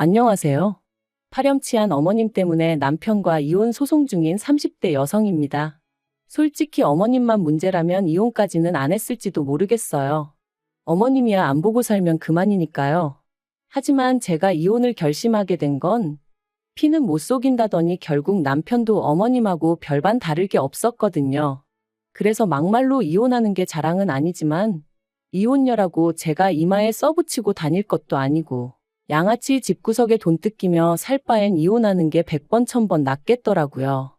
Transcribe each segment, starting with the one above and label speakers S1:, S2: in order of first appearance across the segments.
S1: 안녕하세요. 파렴치한 어머님 때문에 남편과 이혼 소송 중인 30대 여성입니다. 솔직히 어머님만 문제라면 이혼까지는 안 했을지도 모르겠어요. 어머님이야 안 보고 살면 그만이니까요. 하지만 제가 이혼을 결심하게 된 건 피는 못 속인다더니 결국 남편도 어머님하고 별반 다를 게 없었거든요. 그래서 막말로 이혼하는 게 자랑은 아니지만 이혼녀라고 제가 이마에 써붙이고 다닐 것도 아니고 양아치 집구석에 돈 뜯기며 살 바엔 이혼하는 게 100번 1000번 낫겠더라고요.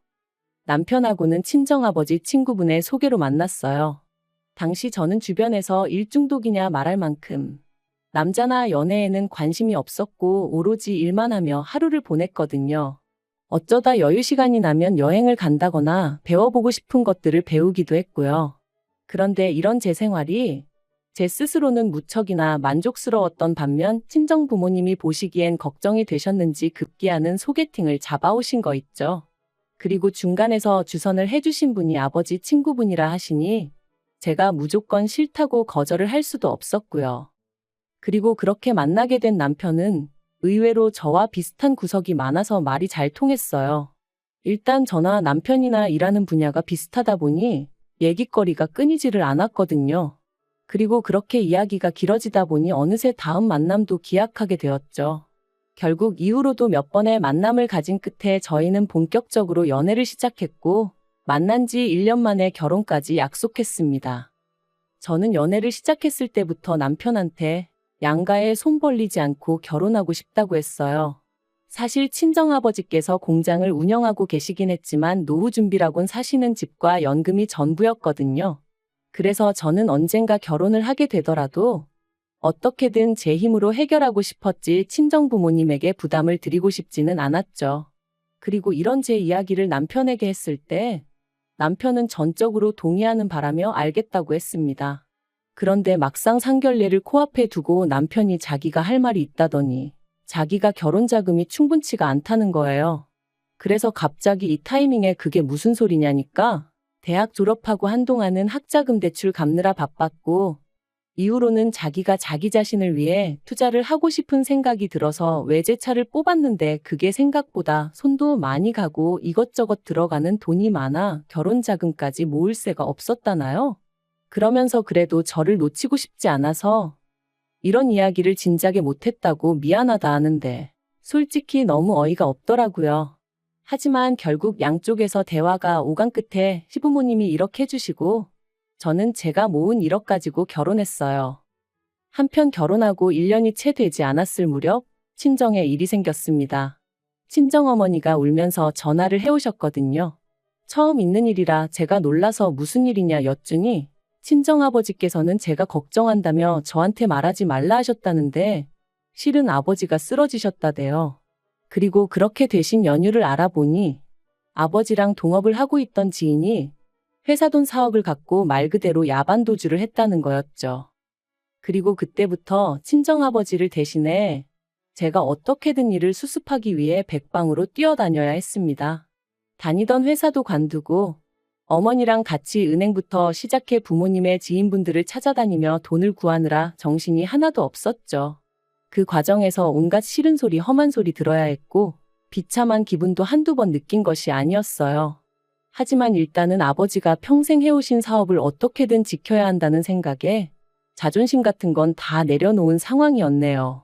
S1: 남편하고는 친정아버지 친구분의 소개로 만났어요. 당시 저는 주변에서 일중독이냐 말할 만큼 남자나 연애에는 관심이 없었고 오로지 일만 하며 하루를 보냈거든요. 어쩌다 여유 시간이 나면 여행을 간다거나 배워보고 싶은 것들을 배우기도 했고요. 그런데 이런 제 생활이 제 스스로는 무척이나 만족스러웠던 반면 친정 부모님이 보시기엔 걱정이 되셨는지 급기야는 소개팅을 잡아오신 거 있죠. 그리고 중간에서 주선을 해주신 분이 아버지 친구분이라 하시니 제가 무조건 싫다고 거절을 할 수도 없었고요. 그리고 그렇게 만나게 된 남편은 의외로 저와 비슷한 구석이 많아서 말이 잘 통했어요. 일단 저나 남편이나 일하는 분야가 비슷하다 보니 얘기거리가 끊이지를 않았거든요. 그리고 그렇게 이야기가 길어지다 보니 어느새 다음 만남도 기약하게 되었죠. 결국 이후로도 몇 번의 만남을 가진 끝에 저희는 본격적으로 연애를 시작했고 만난 지 1년 만에 결혼까지 약속했습니다. 저는 연애를 시작했을 때부터 남편한테 양가에 손 벌리지 않고 결혼하고 싶다고 했어요. 사실 친정아버지께서 공장을 운영하고 계시긴 했지만 노후 준비라곤 사시는 집과 연금이 전부였거든요. 그래서 저는 언젠가 결혼을 하게 되더라도 어떻게든 제 힘으로 해결하고 싶었지 친정 부모님에게 부담을 드리고 싶지는 않았죠. 그리고 이런 제 이야기를 남편에게 했을 때 남편은 전적으로 동의하는 바라며 알겠다고 했습니다. 그런데 막상 상견례를 코앞에 두고 남편이 자기가 할 말이 있다더니 자기가 결혼 자금이 충분치가 않다는 거예요. 그래서 갑자기 이 타이밍에 그게 무슨 소리냐니까 대학 졸업하고 한동안은 학자금 대출 갚느라 바빴고 이후로는 자기가 자기 자신을 위해 투자를 하고 싶은 생각이 들어서 외제차를 뽑았는데 그게 생각보다 손도 많이 가고 이것저것 들어가는 돈이 많아 결혼 자금까지 모을 새가 없었다나요? 그러면서 그래도 저를 놓치고 싶지 않아서 이런 이야기를 진작에 못했다고 미안하다 하는데 솔직히 너무 어이가 없더라고요. 하지만 결국 양쪽에서 대화가 오간 끝에 시부모님이 1억 해주시고 저는 제가 모은 1억 가지고 결혼했어요. 한편 결혼하고 1년이 채 되지 않았을 무렵 친정에 일이 생겼습니다. 친정어머니가 울면서 전화를 해오셨거든요. 처음 있는 일이라 제가 놀라서 무슨 일이냐 여쭈니 친정아버지께서는 제가 걱정한다며 저한테 말하지 말라 하셨다는데 실은 아버지가 쓰러지셨다대요. 그리고 그렇게 되신 연유를 알아보니 아버지랑 동업을 하고 있던 지인이 회사 돈 4억을 갖고 말 그대로 야반도주를 했다는 거였죠. 그리고 그때부터 친정아버지를 대신해 제가 어떻게든 일을 수습하기 위해 백방으로 뛰어다녀야 했습니다. 다니던 회사도 관두고 어머니랑 같이 은행부터 시작해 부모님의 지인분들을 찾아다니며 돈을 구하느라 정신이 하나도 없었죠. 그 과정에서 온갖 싫은 소리 험한 소리 들어야 했고 비참한 기분도 한두 번 느낀 것이 아니었어요. 하지만 일단은 아버지가 평생 해오신 사업을 어떻게든 지켜야 한다는 생각에 자존심 같은 건 다 내려놓은 상황이었네요.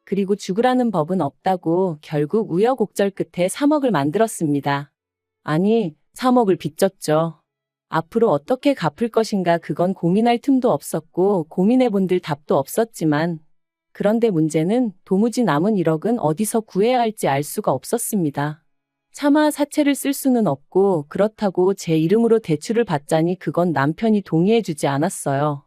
S1: 그리고 죽으라는 법은 없다고 결국 우여곡절 끝에 3억을 만들었습니다. 아니, 3억을 빚졌죠. 앞으로 어떻게 갚을 것인가 그건 고민할 틈도 없었고 고민해본들 답도 없었지만 그런데 문제는 도무지 남은 1억은 어디서 구해야 할지 알 수가 없었습니다. 차마 사채를 쓸 수는 없고 그렇다고 제 이름으로 대출을 받자니 그건 남편이 동의해주지 않았어요.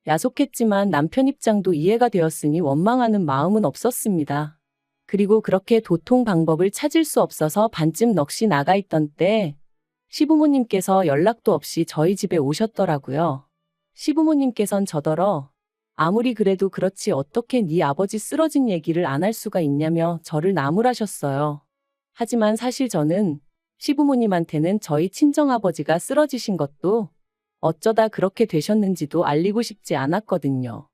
S1: 야속했지만 남편 입장도 이해가 되었으니 원망하는 마음은 없었습니다. 그리고 그렇게 도통 방법을 찾을 수 없어서 반쯤 넋이 나가 있던 때 시부모님께서 연락도 없이 저희 집에 오셨더라고요. 시부모님께선 저더러 아무리 그래도 그렇지 어떻게 네 아버지 쓰러진 얘기를 안 할 수가 있냐며 저를 나무라셨어요. 하지만 사실 저는 시부모님한테는 저희 친정아버지가 쓰러지신 것도 어쩌다 그렇게 되셨는지도 알리고 싶지 않았거든요.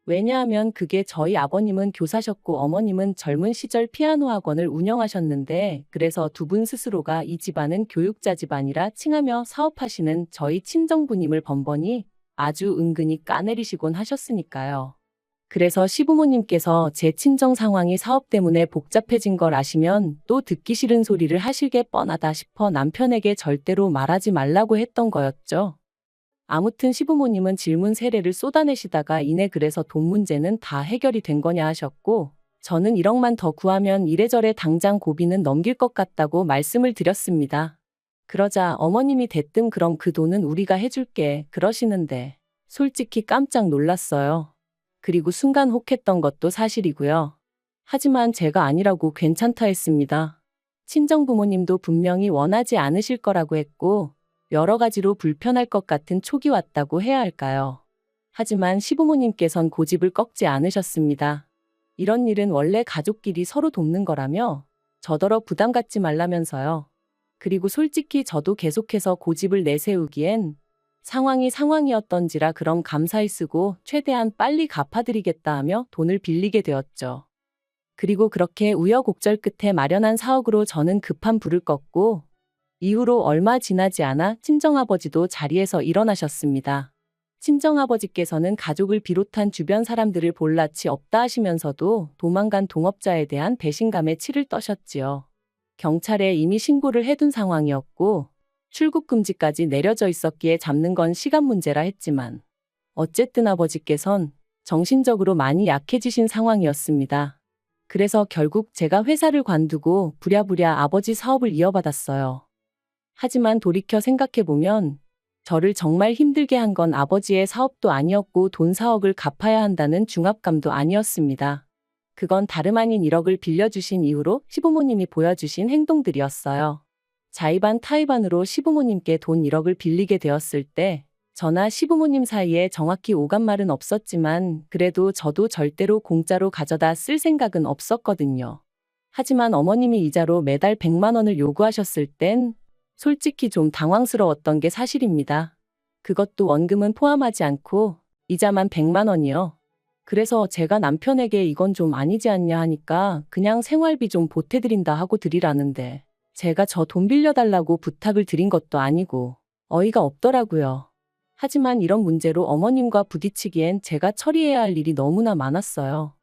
S1: 왜냐하면 그게 저희 아버님은 교사셨고 어머님은 젊은 시절 피아노 학원을 운영하셨는데 그래서 두 분 스스로가 이 집안은 교육자 집안이라 칭하며 사업하시는 저희 친정부님을 번번이 아주 은근히 까내리시곤 하셨으니까요. 그래서 시부모님께서 제 친정 상황이 사업 때문에 복잡해진 걸 아시면 또 듣기 싫은 소리를 하실 게 뻔하다 싶어 남편에게 절대로 말하지 말라고 했던 거였죠. 아무튼 시부모님은 질문 세례를 쏟아내시다가 이내 그래서 돈 문제는 다 해결이 된 거냐 하셨고 저는 1억만 더 구하면 이래저래 당장 고비는 넘길 것 같다고 말씀을 드렸습니다. 그러자 어머님이 대뜸 그럼 그 돈은 우리가 해줄게 그러시는데 솔직히 깜짝 놀랐어요. 그리고 순간 혹했던 것도 사실이고요. 하지만 제가 아니라고 괜찮다 했습니다. 친정부모님도 분명히 원하지 않으실 거라고 했고 여러 가지로 불편할 것 같은 촉이 왔다고 해야 할까요? 하지만 시부모님께선 고집을 꺾지 않으셨습니다. 이런 일은 원래 가족끼리 서로 돕는 거라며 저더러 부담 갖지 말라면서요. 그리고 솔직히 저도 계속해서 고집을 내세우기엔 상황이 상황이었던지라 그럼 감사히 쓰고 최대한 빨리 갚아드리겠다 하며 돈을 빌리게 되었죠. 그리고 그렇게 우여곡절 끝에 마련한 사억으로 저는 급한 불을 껐고 이후로 얼마 지나지 않아 친정아버지도 자리에서 일어나셨습니다. 친정아버지께서는 가족을 비롯한 주변 사람들을 볼낯이 없다 하시면서도 도망간 동업자에 대한 배신감에 치를 떠셨지요. 경찰에 이미 신고를 해둔 상황이었고 출국 금지까지 내려져 있었기에 잡는 건 시간 문제라 했지만 어쨌든 아버지께선 정신적으로 많이 약해지신 상황이었습니다. 그래서 결국 제가 회사를 관두고 부랴부랴 아버지 사업을 이어받았어요. 하지만 돌이켜 생각해보면 저를 정말 힘들게 한 건 아버지의 사업도 아니었고 돈 4억을 갚아야 한다는 중압감도 아니었습니다. 그건 다름 아닌 1억을 빌려주신 이후로 시부모님이 보여주신 행동들이었어요. 자의반 타의반으로 시부모님께 돈 1억을 빌리게 되었을 때 저나 시부모님 사이에 정확히 오간 말은 없었지만 그래도 저도 절대로 공짜로 가져다 쓸 생각은 없었거든요. 하지만 어머님이 이자로 매달 100만 원을 요구하셨을 땐 솔직히 좀 당황스러웠던 게 사실입니다. 그것도 원금은 포함하지 않고 이자만 100만 원이요. 그래서 제가 남편에게 이건 좀 아니지 않냐 하니까 그냥 생활비 좀 보태드린다 하고 드리라는데 제가 저 돈 빌려달라고 부탁을 드린 것도 아니고 어이가 없더라고요. 하지만 이런 문제로 어머님과 부딪히기엔 제가 처리해야 할 일이 너무나 많았어요.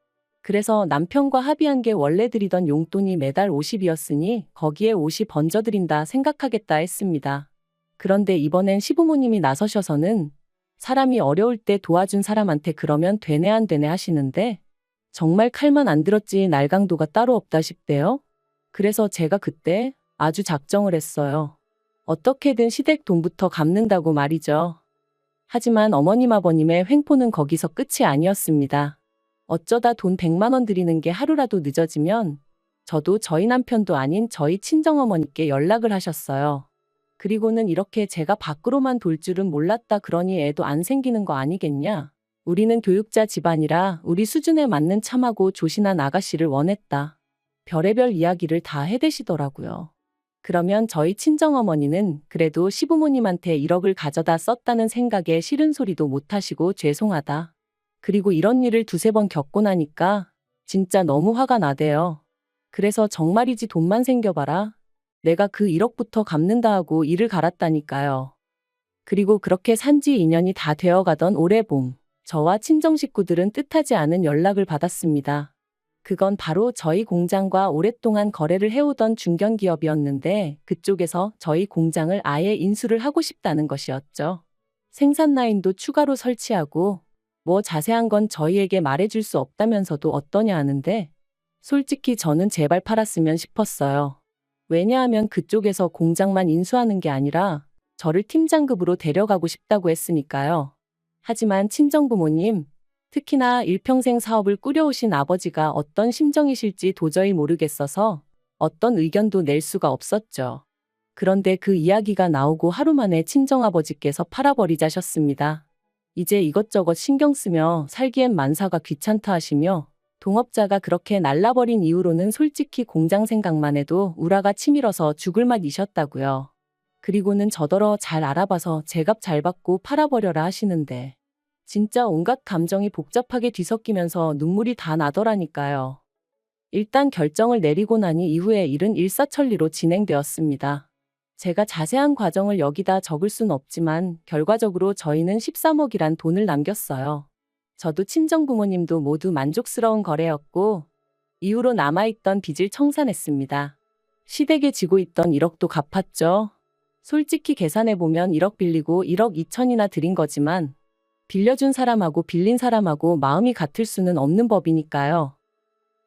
S1: 그래서 남편과 합의한 게 원래 드리던 용돈이 매달 50이었으니 거기에 50 얹어드린다 생각하겠다 했습니다. 그런데 이번엔 시부모님이 나서셔서는 사람이 어려울 때 도와준 사람한테 그러면 되네 안 되네 하시는데 정말 칼만 안 들었지 날강도가 따로 없다 싶대요. 그래서 제가 그때 아주 작정을 했어요. 어떻게든 시댁 돈부터 갚는다고 말이죠. 하지만 어머님 아버님의 횡포는 거기서 끝이 아니었습니다. 어쩌다 돈 100만 원 드리는 게 하루라도 늦어지면 저도 저희 남편도 아닌 저희 친정어머니께 연락을 하셨어요. 그리고는 이렇게 제가 밖으로만 돌 줄은 몰랐다 그러니 애도 안 생기는 거 아니겠냐. 우리는 교육자 집안이라 우리 수준에 맞는 참하고 조신한 아가씨를 원했다. 별의별 이야기를 다 해대시더라고요. 그러면 저희 친정어머니는 그래도 시부모님한테 1억을 가져다 썼다는 생각에 싫은 소리도 못하시고 죄송하다. 그리고 이런 일을 두세 번 겪고 나니까 진짜 너무 화가 나대요. 그래서 정말이지 돈만 생겨봐라. 내가 그 1억부터 갚는다 하고 일을 갈았다니까요. 그리고 그렇게 산지 2년이 다 되어가던 올해 봄, 저와 친정 식구들은 뜻하지 않은 연락을 받았습니다. 그건 바로 저희 공장과 오랫동안 거래를 해오던 중견기업이었는데 그쪽에서 저희 공장을 아예 인수를 하고 싶다는 것이었죠. 생산 라인도 추가로 설치하고 뭐 자세한 건 저희에게 말해줄 수 없다면서도 어떠냐 하는데 솔직히 저는 제발 팔았으면 싶었어요. 왜냐하면 그쪽에서 공장만 인수하는 게 아니라 저를 팀장급으로 데려가고 싶다고 했으니까요. 하지만 친정부모님, 특히나 일평생 사업을 꾸려오신 아버지가 어떤 심정이실지 도저히 모르겠어서 어떤 의견도 낼 수가 없었죠. 그런데 그 이야기가 나오고 하루 만에 친정아버지께서 팔아버리자셨습니다. 이제 이것저것 신경 쓰며 살기엔 만사가 귀찮다 하시며 동업자가 그렇게 날라버린 이후로는 솔직히 공장 생각만 해도 우라가 치밀어서 죽을 맛이셨다고요. 그리고는 저더러 잘 알아봐서 제값 잘 받고 팔아버려라 하시는데 진짜 온갖 감정이 복잡하게 뒤섞이면서 눈물이 다 나더라니까요. 일단 결정을 내리고 나니 이후의 일은 일사천리로 진행되었습니다. 제가 자세한 과정을 여기다 적을 순 없지만 결과적으로 저희는 13억이란 돈을 남겼어요. 저도 친정부모님도 모두 만족스러운 거래였고 이후로 남아있던 빚을 청산했습니다. 시댁에 지고 있던 1억도 갚았죠. 솔직히 계산해보면 1억 빌리고 1억 2천이나 드린 거지만 빌려준 사람하고 빌린 사람하고 마음이 같을 수는 없는 법이니까요.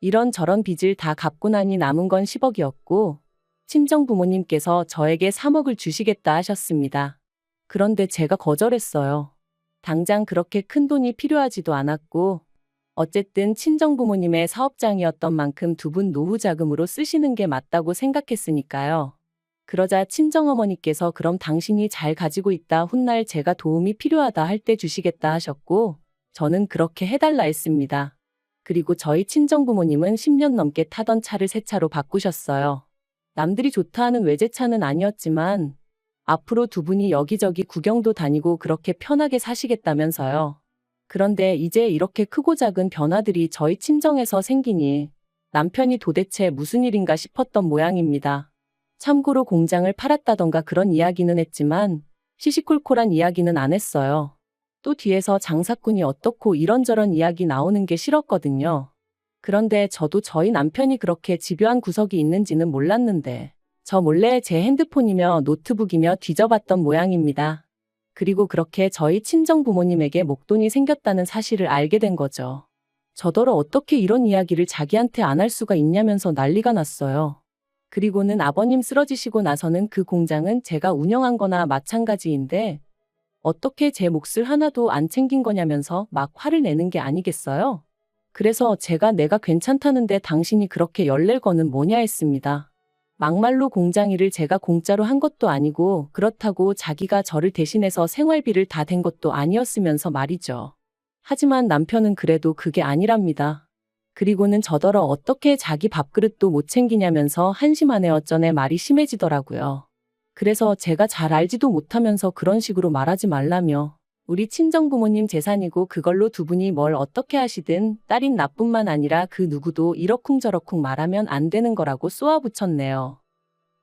S1: 이런저런 빚을 다 갚고 나니 남은 건 10억이었고 친정 부모님께서 저에게 3억을 주시겠다 하셨습니다. 그런데 제가 거절했어요. 당장 그렇게 큰 돈이 필요하지도 않았고 어쨌든 친정 부모님의 사업장이었던 만큼 두 분 노후 자금으로 쓰시는 게 맞다고 생각했으니까요. 그러자 친정어머니께서 그럼 당신이 잘 가지고 있다 훗날 제가 도움이 필요하다 할 때 주시겠다 하셨고 저는 그렇게 해달라 했습니다. 그리고 저희 친정부모님은 10년 넘게 타던 차를 새 차로 바꾸셨어요. 남들이 좋다 하는 외제차는 아니었지만 앞으로 두 분이 여기저기 구경도 다니고 그렇게 편하게 사시겠다면서요. 그런데 이제 이렇게 크고 작은 변화들이 저희 친정에서 생기니 남편이 도대체 무슨 일인가 싶었던 모양입니다. 참고로 공장을 팔았다던가 그런 이야기는 했지만 시시콜콜한 이야기는 안 했어요. 또 뒤에서 장사꾼이 어떻고 이런저런 이야기 나오는 게 싫었거든요. 그런데 저도 저희 남편이 그렇게 집요한 구석이 있는지는 몰랐는데 저 몰래 제 핸드폰이며 노트북이며 뒤져봤던 모양입니다. 그리고 그렇게 저희 친정 부모님에게 목돈이 생겼다는 사실을 알게 된 거죠. 저더러 어떻게 이런 이야기를 자기한테 안 할 수가 있냐면서 난리가 났어요. 그리고는 아버님 쓰러지시고 나서는 그 공장은 제가 운영한 거나 마찬가지인데 어떻게 제 몫을 하나도 안 챙긴 거냐면서 막 화를 내는 게 아니겠어요? 그래서 제가 내가 괜찮다는데 당신이 그렇게 열낼 거는 뭐냐 했습니다. 막말로 공장 일을 제가 공짜로 한 것도 아니고 그렇다고 자기가 저를 대신해서 생활비를 다 댄 것도 아니었으면서 말이죠. 하지만 남편은 그래도 그게 아니랍니다. 그리고는 저더러 어떻게 자기 밥그릇도 못 챙기냐면서 한심하네 어쩌네 말이 심해지더라고요. 그래서 제가 잘 알지도 못하면서 그런 식으로 말하지 말라며 우리 친정부모님 재산이고 그걸로 두 분이 뭘 어떻게 하시든 딸인 나뿐만 아니라 그 누구도 이러쿵저러쿵 말하면 안 되는 거라고 쏘아붙였네요.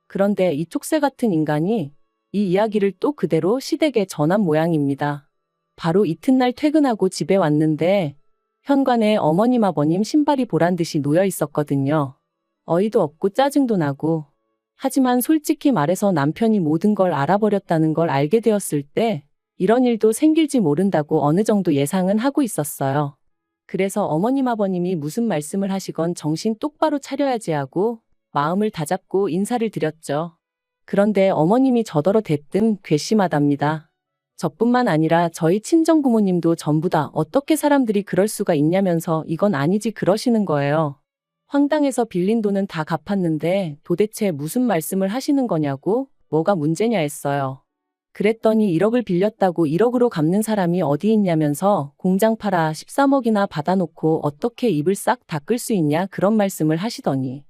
S1: 그런데 이 촉새 같은 인간이 이 이야기를 또 그대로 시댁에 전한 모양입니다. 바로 이튿날 퇴근하고 집에 왔는데 현관에 어머님 아버님 신발이 보란듯이 놓여 있었거든요. 어이도 없고 짜증도 나고 하지만 솔직히 말해서 남편이 모든 걸 알아버렸다는 걸 알게 되었을 때 이런 일도 생길지 모른다고 어느 정도 예상은 하고 있었어요. 그래서 어머님 아버님이 무슨 말씀을 하시건 정신 똑바로 차려야지 하고 마음을 다잡고 인사를 드렸죠. 그런데 어머님이 저더러 대뜸 괘씸하답니다. 저뿐만 아니라 저희 친정 부모님도 전부 다 어떻게 사람들이 그럴 수가 있냐면서 이건 아니지 그러시는 거예요. 황당해서 빌린 돈은 다 갚았는데 도대체 무슨 말씀을 하시는 거냐고 뭐가 문제냐 했어요. 그랬더니 1억을 빌렸다고 1억으로 갚는 사람이 어디 있냐면서 공장 팔아 13억이나 받아놓고 어떻게 입을 싹 닦을 수 있냐 그런 말씀을 하시더니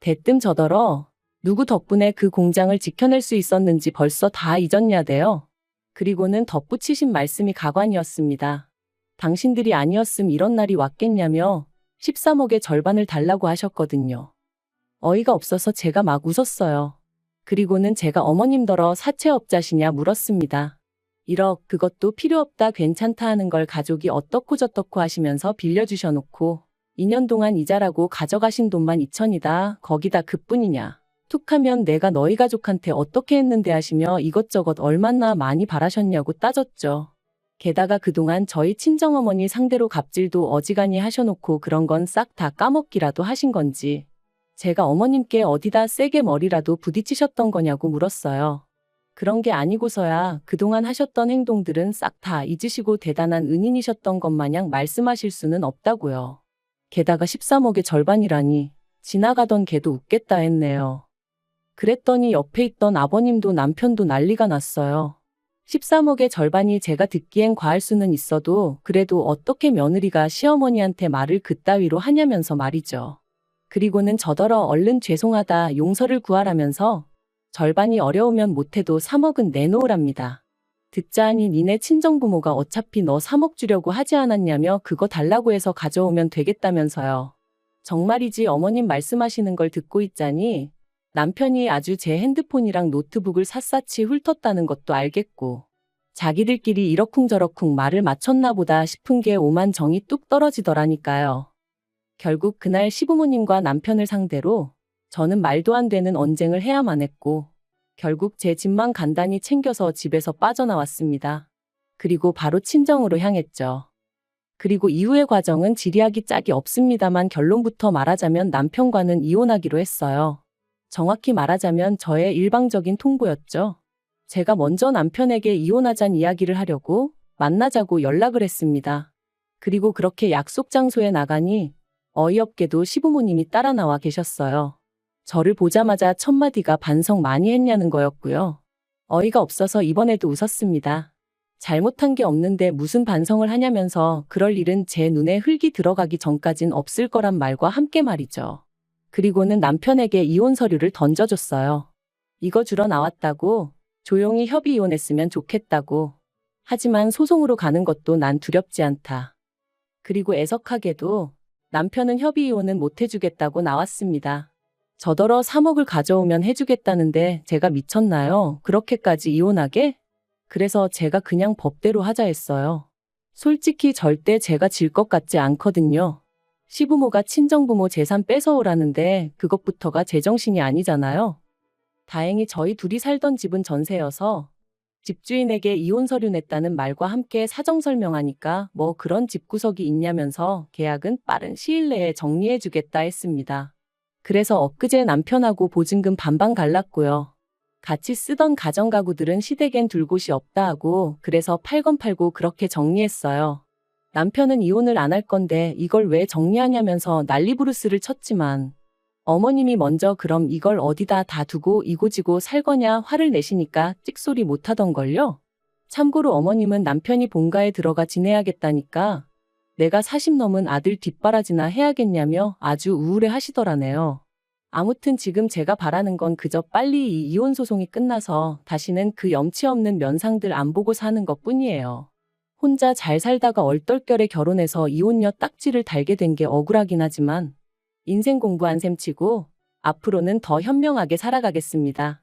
S1: 대뜸 저더러 누구 덕분에 그 공장을 지켜낼 수 있었는지 벌써 다 잊었냐대요. 그리고는 덧붙이신 말씀이 가관이었습니다. 당신들이 아니었음 이런 날이 왔겠냐며 13억의 절반을 달라고 하셨거든요. 어이가 없어서 제가 막 웃었어요. 그리고는 제가 어머님더러 사채업자시냐 물었습니다. 1억 그것도 필요 없다 괜찮다 하는 걸 가족이 어떻고 저떻고 하시면서 빌려주셔놓고 2년 동안 이자라고 가져가신 돈만 2천이다. 거기다 그뿐이냐. 툭하면 내가 너희 가족한테 어떻게 했는데 하시며 이것저것 얼마나 많이 바라셨냐고 따졌죠. 게다가 그동안 저희 친정어머니 상대로 갑질도 어지간히 하셔놓고 그런 건 싹 다 까먹기라도 하신 건지 제가 어머님께 어디다 세게 머리라도 부딪히셨던 거냐고 물었어요. 그런 게 아니고서야 그동안 하셨던 행동들은 싹 다 잊으시고 대단한 은인이셨던 것 마냥 말씀하실 수는 없다고요. 게다가 13억의 절반이라니 지나가던 개도 웃겠다 했네요. 그랬더니 옆에 있던 아버님도 남편도 난리가 났어요. 13억의 절반이 제가 듣기엔 과할 수는 있어도 그래도 어떻게 며느리가 시어머니한테 말을 그따위로 하냐면서 말이죠. 그리고는 저더러 얼른 죄송하다 용서를 구하라면서 절반이 어려우면 못해도 3억은 내놓으랍니다. 듣자 하니 니네 친정부모가 어차피 너 3억 주려고 하지 않았냐며 그거 달라고 해서 가져오면 되겠다면서요. 정말이지 어머님 말씀하시는 걸 듣고 있자니 남편이 아주 제 핸드폰이랑 노트북을 샅샅이 훑었다는 것도 알겠고 자기들끼리 이러쿵저러쿵 말을 맞췄나 보다 싶은 게 오만 정이 뚝 떨어지더라니까요. 결국 그날 시부모님과 남편을 상대로 저는 말도 안 되는 언쟁을 해야만 했고 결국 제 집만 간단히 챙겨서 집에서 빠져나왔습니다. 그리고 바로 친정으로 향했죠. 그리고 이후의 과정은 지리하기 짝이 없습니다만 결론부터 말하자면 남편과는 이혼하기로 했어요. 정확히 말하자면 저의 일방적인 통보였죠. 제가 먼저 남편에게 이혼하자는 이야기를 하려고 만나자고 연락을 했습니다. 그리고 그렇게 약속 장소에 나가니 어이없게도 시부모님이 따라 나와 계셨어요. 저를 보자마자 첫마디가 반성 많이 했냐는 거였고요. 어이가 없어서 이번에도 웃었습니다. 잘못한 게 없는데 무슨 반성을 하냐면서 그럴 일은 제 눈에 흙이 들어가기 전까진 없을 거란 말과 함께 말이죠. 그리고는 남편에게 이혼 서류를 던져줬어요. 이거 주러 나왔다고, 조용히 협의 이혼했으면 좋겠다고. 하지만 소송으로 가는 것도 난 두렵지 않다. 그리고 애석하게도 남편은 협의 이혼은 못 해주겠다고 나왔습니다. 저더러 3억을 가져오면 해주겠다는데 제가 미쳤나요? 그렇게까지 이혼하게? 그래서 제가 그냥 법대로 하자 했어요. 솔직히 절대 제가 질 것 같지 않거든요. 시부모가 친정부모 재산 뺏어오라는데 그것부터가 제정신이 아니잖아요. 다행히 저희 둘이 살던 집은 전세여서 집주인에게 이혼 서류 냈다는 말과 함께 사정 설명하니까 뭐 그런 집구석이 있냐면서 계약은 빠른 시일 내에 정리해주겠다 했습니다. 그래서 엊그제 남편하고 보증금 반반 갈랐고요. 같이 쓰던 가정가구들은 시댁엔 둘 곳이 없다 하고 그래서 팔건 팔고 그렇게 정리했어요. 남편은 이혼을 안 할 건데 이걸 왜 정리하냐면서 난리부르스를 쳤지만 어머님이 먼저 그럼 이걸 어디다 다 두고 이고지고 살 거냐 화를 내시니까 찍소리 못 하던걸요. 참고로 어머님은 남편이 본가에 들어가 지내야겠다니까 내가 40 넘은 아들 뒷바라지나 해야겠냐며 아주 우울해 하시더라네요. 아무튼 지금 제가 바라는 건 그저 빨리 이 이혼 소송이 끝나서 다시는 그 염치 없는 면상들 안 보고 사는 것 뿐이에요. 혼자 잘 살다가 얼떨결에 결혼해서 이혼녀 딱지를 달게 된 게 억울하긴 하지만 인생 공부한 셈 치고 앞으로는 더 현명하게 살아가겠습니다.